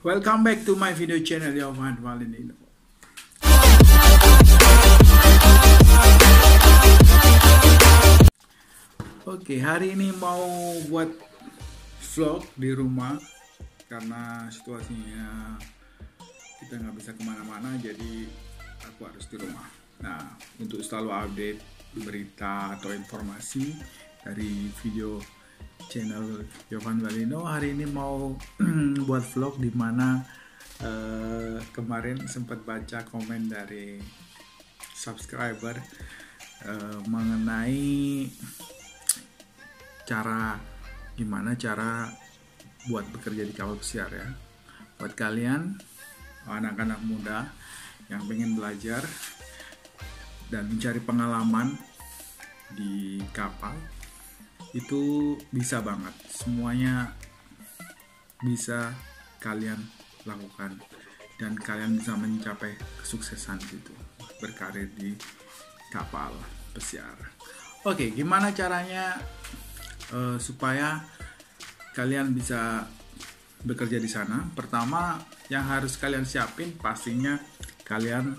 Welcome back to my video channel Yovan Valentino. Oke, hari ini mau buat vlog di rumah karena situasinya kita nggak bisa kemana-mana, jadi aku harus di rumah. Nah, untuk selalu update berita atau informasi dari video channel Yovan Valentino, hari ini mau buat vlog di mana kemarin sempat baca komen dari subscriber mengenai gimana cara buat bekerja di kapal pesiar ya. Buat kalian anak-anak muda yang pengen belajar dan mencari pengalaman di kapal, itu bisa banget, semuanya bisa kalian lakukan dan kalian bisa mencapai kesuksesan gitu, berkarir di kapal pesiar. Oke, gimana caranya supaya kalian bisa bekerja di sana? Pertama, yang harus kalian siapin pastinya kalian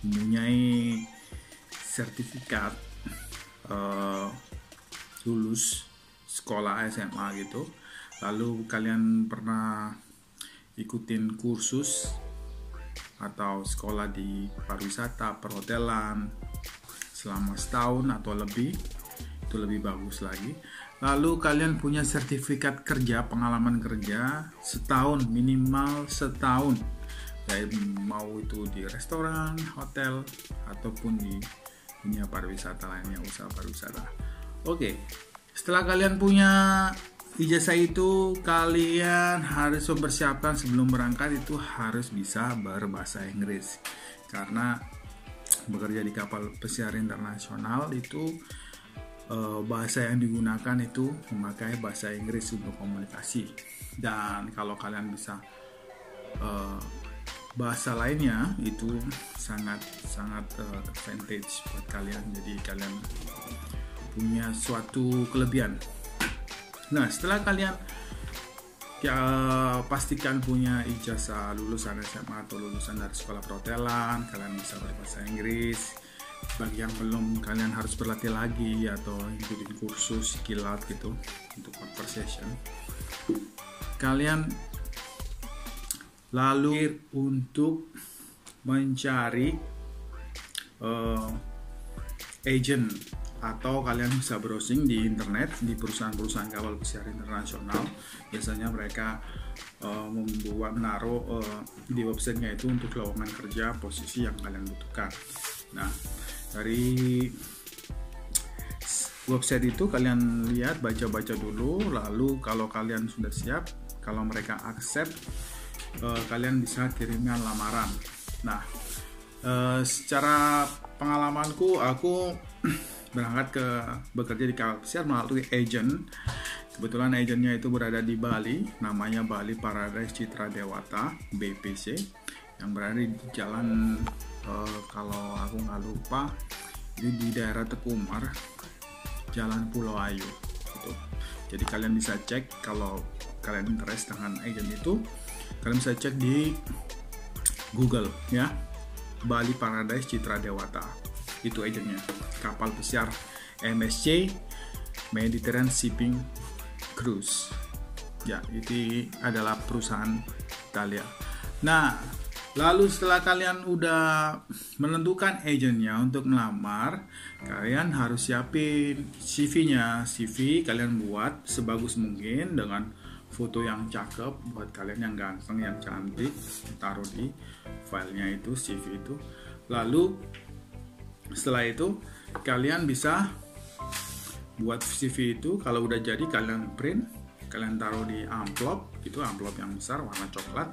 mempunyai sertifikat lulus sekolah SMA gitu, lalu kalian pernah ikutin kursus atau sekolah di pariwisata, perhotelan selama setahun atau lebih, itu lebih bagus lagi. Lalu kalian punya sertifikat kerja, pengalaman kerja setahun, minimal setahun, kayak mau itu di restoran, hotel, ataupun di dunia pariwisata lainnya, usaha pariwisata. Oke, setelah kalian punya ijazah itu, kalian harus mempersiapkan sebelum berangkat itu harus bisa berbahasa Inggris, karena bekerja di kapal pesiar internasional itu bahasa yang digunakan itu memakai bahasa Inggris untuk komunikasi. Dan kalau kalian bisa bahasa lainnya itu sangat advantage buat kalian, jadi kalian punya suatu kelebihan. Nah, setelah kalian pastikan punya ijazah lulusan SMA atau lulusan dari sekolah perhotelan, kalian bisa berbahasa Inggris. Bagi yang belum, kalian harus berlatih lagi atau ikutin kursus kilat gitu untuk conversation. Kalian lalu untuk mencari agent, atau kalian bisa browsing di internet di perusahaan-perusahaan kapal pesiar internasional. Biasanya mereka menaruh di websitenya itu untuk lowongan kerja posisi yang kalian butuhkan. Nah, dari website itu kalian lihat, baca-baca dulu, lalu kalau kalian sudah siap, kalau mereka accept, kalian bisa kirimkan lamaran. Nah, secara pengalamanku, aku berangkat bekerja di kapal pesiar melalui agent. Kebetulan agentnya itu berada di Bali, namanya Bali Paradise Citra Dewata BPC, yang berada di jalan kalau aku nggak lupa itu di daerah Tekumar, Jalan Pulau Ayu gitu. Jadi kalian bisa cek, kalau kalian interest dengan agent itu, kalian bisa cek di Google ya, Bali Paradise Citra Dewata, itu agentnya, kapal pesiar MSC, Mediterranean Shipping Cruise ya, itu adalah perusahaan Italia. Nah, lalu setelah kalian udah menentukan agentnya untuk melamar, kalian harus siapin CV-nya. CV kalian buat sebagus mungkin dengan foto yang cakep, buat kalian yang ganteng, yang cantik, taruh di filenya itu, CV itu. Lalu setelah itu kalian bisa buat CV itu, kalau udah jadi kalian print, kalian taruh di amplop, itu amplop yang besar warna coklat.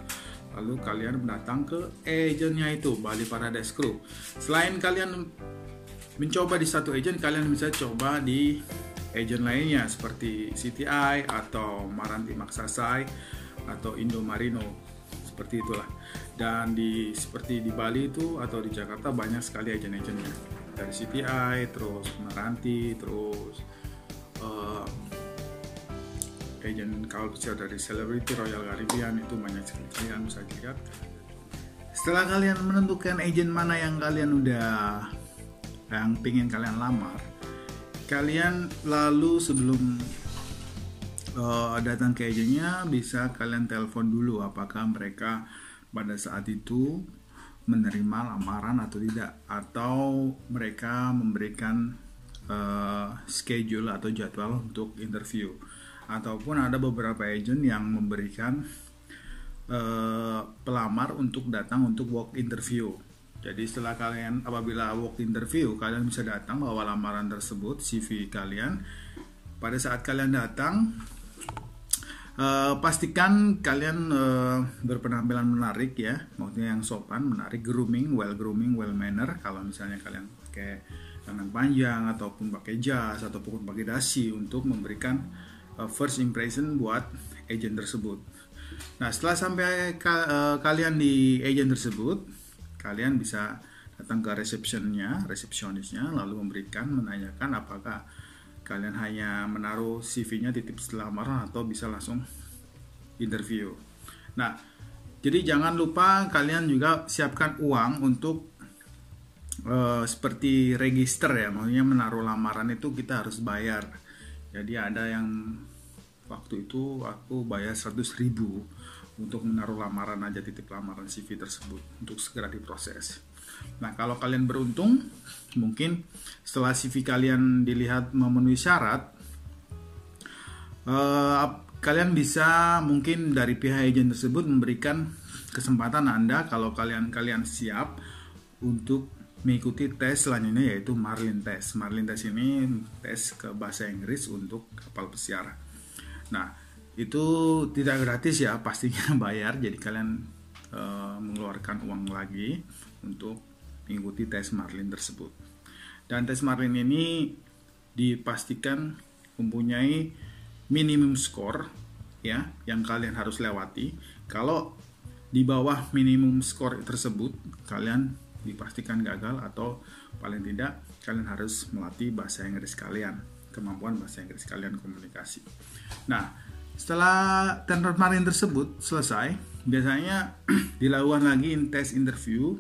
Lalu kalian datang ke agentnya itu, Bali Paradise Crew. Selain kalian mencoba di satu agent, kalian bisa coba di agent lainnya seperti CTI atau Maranti Maksasai atau Indomarino, seperti itulah. Dan seperti di Bali itu atau di Jakarta banyak sekali agent-agentnya, dari CTI, terus Maranti, terus agent culture dari Celebrity Royal Caribbean itu banyak sekali, kalian bisa lihat. Setelah kalian menentukan agent mana yang kalian yang pengen kalian lamar, kalian lalu sebelum datang ke agentnya bisa kalian telepon dulu apakah mereka pada saat itu menerima lamaran atau tidak, atau mereka memberikan schedule atau jadwal untuk interview. Ataupun ada beberapa agent yang memberikan pelamar untuk datang untuk walk interview. Jadi setelah kalian apabila walk interview, kalian bisa datang bawa lamaran tersebut, CV kalian. Pada saat kalian datang, pastikan kalian berpenampilan menarik ya, maksudnya yang sopan, menarik, grooming, well manner. Kalau misalnya kalian pakai lengan panjang ataupun pakai jas ataupun pakai dasi untuk memberikan first impression buat agent tersebut. Nah, setelah sampai kalian di agent tersebut, kalian bisa datang ke resepsionisnya, lalu menanyakan apakah kalian hanya menaruh CV-nya titip lamaran atau bisa langsung interview. Nah, jadi jangan lupa kalian juga siapkan uang untuk seperti register ya, maksudnya menaruh lamaran itu kita harus bayar. Jadi ada yang waktu itu aku bayar 100.000 untuk menaruh lamaran aja, titip lamaran CV tersebut untuk segera diproses. Nah, kalau kalian beruntung, mungkin setelah CV kalian dilihat memenuhi syarat, kalian bisa mungkin dari pihak agen tersebut memberikan kesempatan Anda kalau kalian siap untuk mengikuti tes selanjutnya, yaitu Marlin Test. Marlin Test ini tes ke bahasa Inggris untuk kapal pesiar. Nah, itu tidak gratis ya, pastinya bayar. Jadi kalian mengeluarkan uang lagi untuk mengikuti tes Marlin tersebut. Dan tes Marlin ini dipastikan mempunyai minimum score ya yang kalian harus lewati. Kalau di bawah minimum score tersebut, kalian dipastikan gagal atau paling tidak kalian harus melatih bahasa Inggris kalian, kemampuan bahasa Inggris kalian komunikasi. Nah, setelah tes Marlin tersebut selesai, biasanya dilakukan lagi tes interview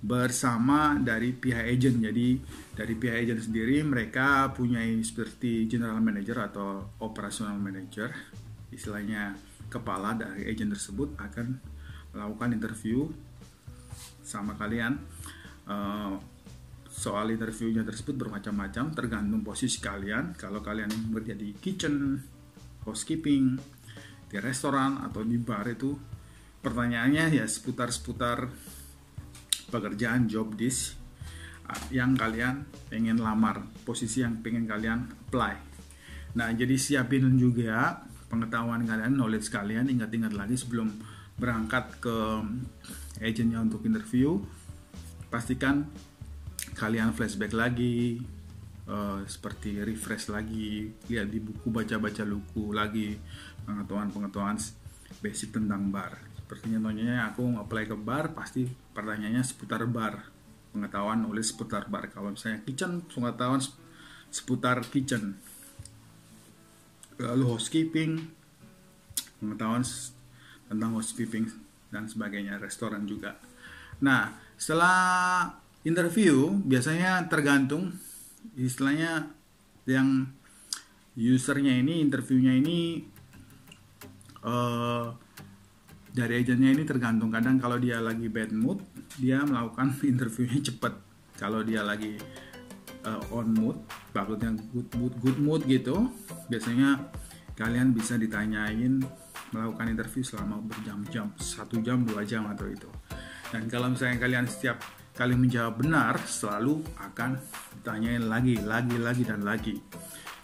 bersama dari pihak agent. Jadi dari pihak agent sendiri mereka punya seperti general manager atau operational manager, istilahnya kepala dari agent tersebut akan melakukan interview sama kalian. Soal interviewnya tersebut bermacam-macam tergantung posisi kalian. Kalau kalian yang bekerja di kitchen, housekeeping, di restoran atau di bar, itu pertanyaannya ya seputar pekerjaan, job desk yang kalian pengen lamar, posisi yang pengen kalian apply. Nah, jadi siapin juga pengetahuan kalian, knowledge kalian, ingat-ingat lagi sebelum berangkat ke agentnya untuk interview. Pastikan kalian flashback lagi, seperti refresh lagi, lihat di buku, baca-baca buku lagi, pengetahuan basic tentang bar. Sepertinya contohnya aku apply ke bar, pasti pertanyaannya seputar bar, pengetahuan nulis seputar bar. Kalau misalnya kitchen, pengetahuan seputar kitchen. Lalu housekeeping, pengetahuan tentang housekeeping dan sebagainya, restoran juga. Nah, setelah interview biasanya tergantung istilahnya yang usernya ini, interviewnya ini dari agennya ini tergantung. Kadang kalau dia lagi bad mood, dia melakukan interviewnya cepat. Kalau dia lagi on mood, bagusnya good mood gitu, biasanya kalian bisa ditanyain melakukan interview selama berjam-jam, 1 jam, 2 jam atau itu. Dan kalau misalnya kalian setiap kali menjawab benar, selalu akan ditanyain lagi dan lagi,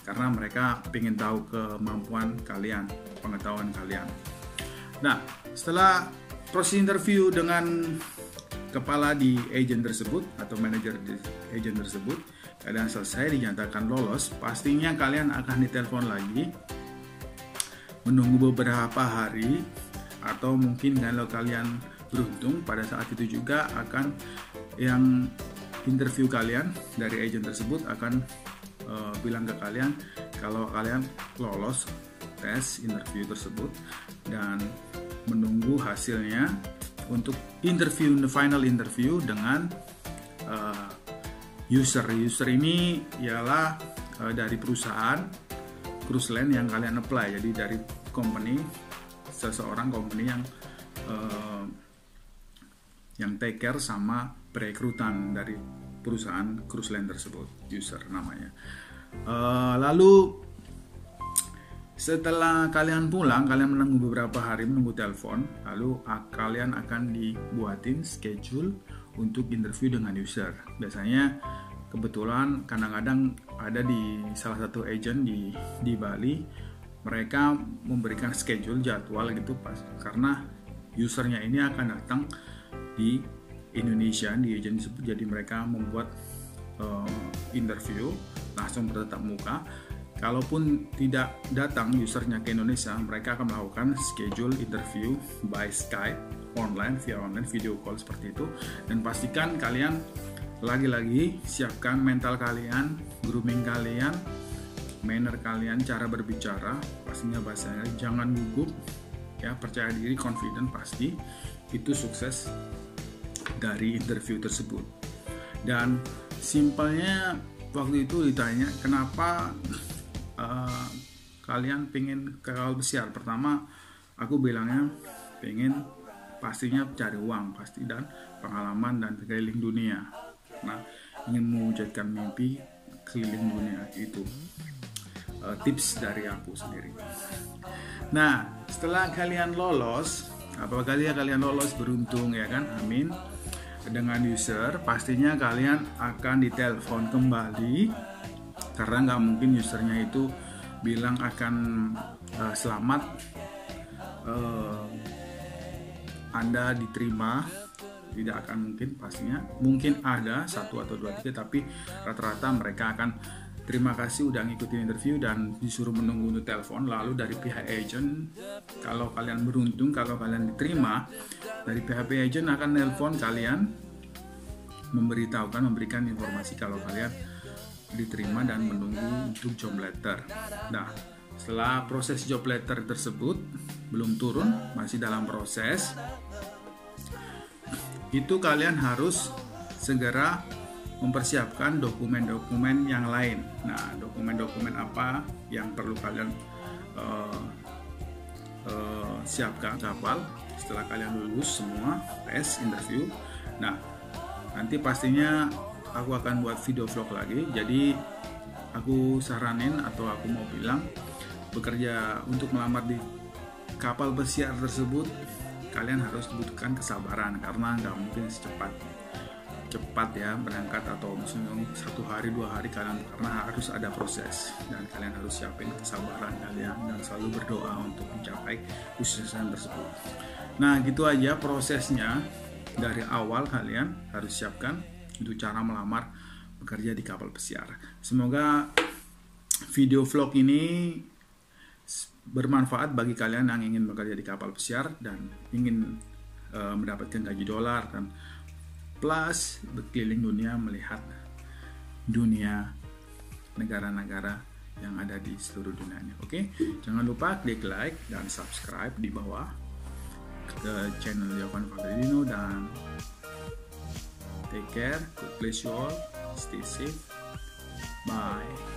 karena mereka pengen tahu kemampuan kalian, pengetahuan kalian. Nah, setelah proses interview dengan kepala di agent tersebut atau manajer di agent tersebut, kalian selesai, dinyatakan lolos, pastinya kalian akan ditelepon lagi, menunggu beberapa hari, atau mungkin kalau kalian beruntung pada saat itu juga akan yang interview kalian dari agent tersebut akan bilang ke kalian kalau kalian lolos tes interview tersebut dan menunggu hasilnya untuk final interview dengan user ini ialah dari perusahaan cruise line yang kalian apply, jadi dari seseorang company yang take care sama perekrutan dari perusahaan cruise line tersebut, user namanya. Lalu setelah kalian pulang, kalian menunggu beberapa hari, menunggu telepon, lalu kalian akan dibuatin schedule untuk interview dengan user. Biasanya kebetulan kadang-kadang ada di salah satu agent di Bali, mereka memberikan schedule jadwal gitu pas, karena usernya ini akan datang di Indonesia di agent tersebut, jadi mereka membuat interview langsung bertatap muka. Kalaupun tidak datang usernya ke Indonesia, mereka akan melakukan schedule interview by Skype, via online video call seperti itu. Dan pastikan kalian lagi-lagi siapkan mental kalian, grooming kalian, manner kalian, cara berbicara, pastinya bahasanya jangan gugup ya, percaya diri, confident, pasti itu sukses dari interview tersebut. Dan simpelnya waktu itu ditanya kenapa kalian pengen ke kapal pesiar. Pertama aku bilangnya pengen pastinya cari uang pasti, dan pengalaman dan keliling dunia. Nah, ingin mewujudkan mimpi keliling dunia, itu tips dari aku sendiri. Nah, setelah kalian lolos, apabila kalian lolos beruntung ya kan, amin, dengan user, pastinya kalian akan ditelepon kembali, karena nggak mungkin usernya itu bilang akan selamat Anda diterima, tidak akan mungkin. Pastinya mungkin ada 1 atau 2, 3, tapi rata-rata mereka akan terima kasih udah ngikutin interview dan disuruh menunggu untuk telepon. Lalu dari pihak agent, kalau kalian beruntung, kalau kalian diterima, dari pihak agent akan nelpon kalian, memberikan informasi kalau kalian diterima dan menunggu untuk job letter. Nah, setelah proses job letter tersebut belum turun, masih dalam proses, itu kalian harus segera mempersiapkan dokumen-dokumen yang lain. Nah, dokumen-dokumen apa yang perlu kalian siapkan kapal setelah kalian lulus semua tes interview. Nah, nanti pastinya aku akan buat video vlog lagi. Jadi aku saranin atau aku mau bilang, bekerja untuk melamar di kapal pesiar tersebut kalian harus butuhkan kesabaran, karena nggak mungkin cepat ya berangkat, atau misalnya 1 hari 2 hari kalian, karena harus ada proses dan kalian harus siapin kesabaran kalian dan selalu berdoa untuk mencapai kesuksesan tersebut. Nah, gitu aja prosesnya. Dari awal kalian harus siapkan untuk cara melamar bekerja di kapal pesiar. Semoga video vlog ini bermanfaat bagi kalian yang ingin bekerja di kapal pesiar dan ingin mendapatkan gaji dolar dan plus berkeliling dunia, melihat dunia negara-negara yang ada di seluruh dunianya. Oke, jangan lupa klik like dan subscribe di bawah ke channel Yovan Valderino, dan take care, God bless you all, stay safe, bye.